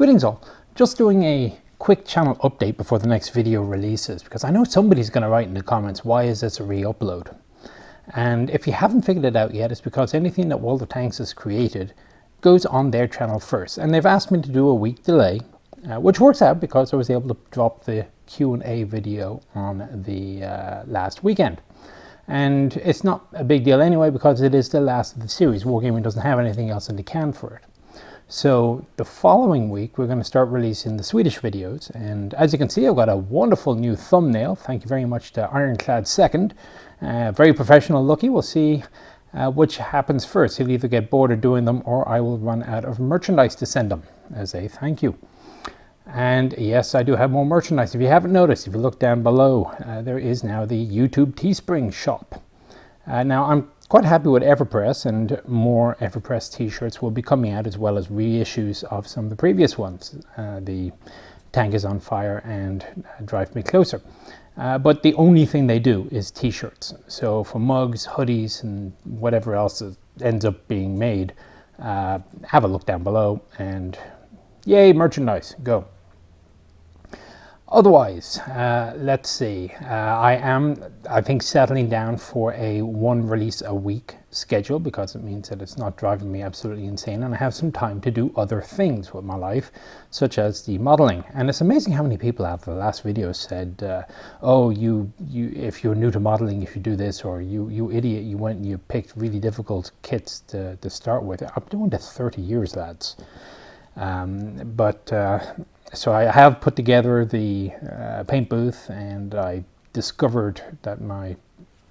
Greetings all, just doing a quick channel update before the next video releases, because I know somebody's going to write in the comments, why is this a re-upload? And if you haven't figured it out yet, it's because anything that World of Tanks has created goes on their channel first. And they've asked me to do a week delay, which works out because I was able to drop the Q&A video on the last weekend. And it's not a big deal anyway, because it is the last of the series. Wargaming doesn't have anything else in the can for it. So the following week, we're going to start releasing the Swedish videos. And as you can see, I've got a wonderful new thumbnail. Thank you very much to Ironclad Second. Very professional looking. We'll see which happens first. He'll either get bored of doing them, or I will run out of merchandise to send him as a thank you. And yes, I do have more merchandise. If you haven't noticed, if you look down below, there is now the YouTube Teespring shop. Now I'm quite happy with Everpress, and more Everpress t-shirts will be coming out, as well as reissues of some of the previous ones. The Tank is on Fire and Drive Me Closer. But the only thing they do is t-shirts. So for mugs, hoodies, and whatever else that ends up being made, have a look down below, and yay, merchandise, go. Otherwise, let's see, I think, settling down for a one release a week schedule, because it means that it's not driving me absolutely insane, and I have some time to do other things with my life, such as the modeling. And it's amazing how many people after the last video said, oh, if you're new to modeling, you should do this, or you idiot, you went and you picked really difficult kits to start with. I'm doing this 30 years, lads. So I have put together the paint booth, and I discovered that my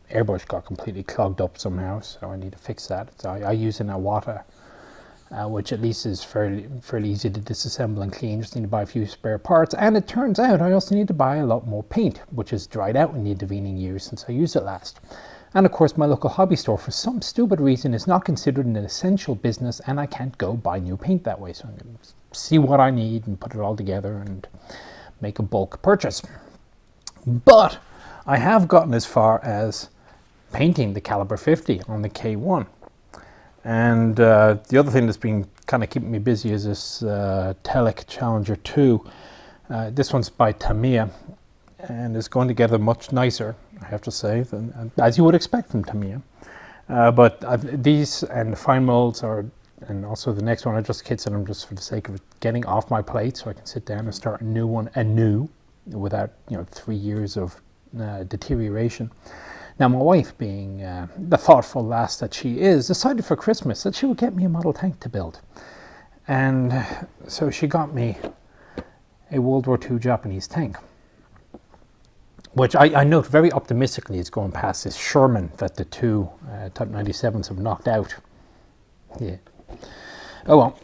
airbrush got completely clogged up somehow, so I need to fix that. So I use an Iwata, which at least is fairly easy to disassemble and clean. Just need to buy a few spare parts, and it turns out I also need to buy a lot more paint, which has dried out in the intervening years since I used it last. And of course, my local hobby store, for some stupid reason, is not considered an essential business, and I can't go buy new paint that way. So I'm going to see what I need and put it all together and make a bulk purchase. But I have gotten as far as painting the Caliber 50 on the K1. And the other thing that's been kind of keeping me busy is this Telek Challenger 2. This one's by Tamiya, and it's going together much nicer, I have to say, than as you would expect from Tamiya. But these and the fine molds are, and also the next one, I just kits them just for the sake of it getting off my plate, so I can sit down and start a new one anew without 3 years of deterioration. Now my wife, being the thoughtful lass that she is, decided for Christmas that she would get me a model tank to build. And so she got me a World War II Japanese tank, which I note very optimistically is going past this Sherman that the two Type 97s have knocked out. Yeah. Oh well,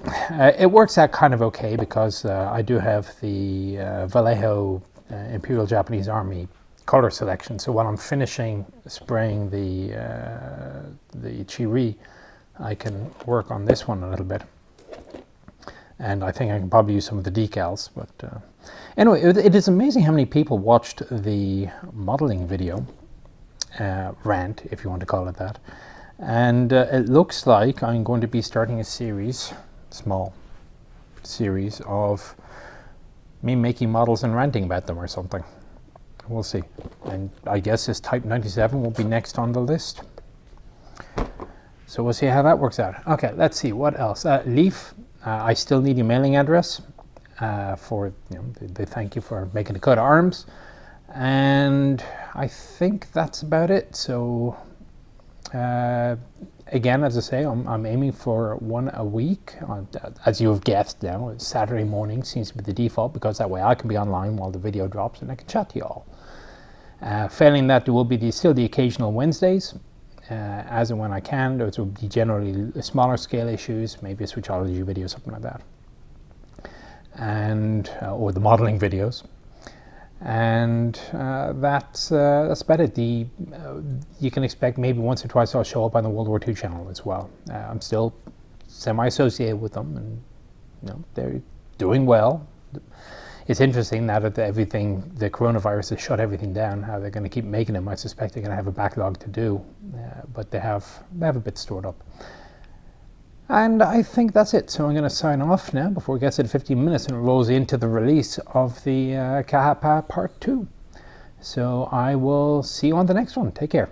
it works out kind of okay, because I do have the Vallejo Imperial Japanese Army color selection. So while I'm finishing spraying the Chiri, I can work on this one a little bit. And I think I can probably use some of the decals. But anyway, it is amazing how many people watched the modeling video, rant, if you want to call it that. And it looks like I'm going to be starting a series, small series, of me making models and ranting about them or something. We'll see. And I guess this Type 97 will be next on the list. So we'll see how that works out. Okay, let's see what else. Leaf, I still need your mailing address for the thank you for making the coat of arms. And I think that's about it. So again, as I say, I'm aiming for one a week. As you have guessed now, Saturday morning seems to be the default, because that way I can be online while the video drops and I can chat to you all. Failing that, there will be still the occasional Wednesdays, as and when I can. Those will be generally smaller scale issues, maybe a switchology video, something like that, and or the modeling videos. And that's about it. You can expect maybe once or twice I'll show up on the World War II channel as well. I'm still semi-associated with them, and they're doing well. It's interesting now that the coronavirus has shut everything down, how they're going to keep making them. I suspect they're going to have a backlog to do, but they have a bit stored up. And I think that's it. So I'm going to sign off now before it gets to 15 minutes and it rolls into the release of the Kahapa Part 2. So I will see you on the next one. Take care.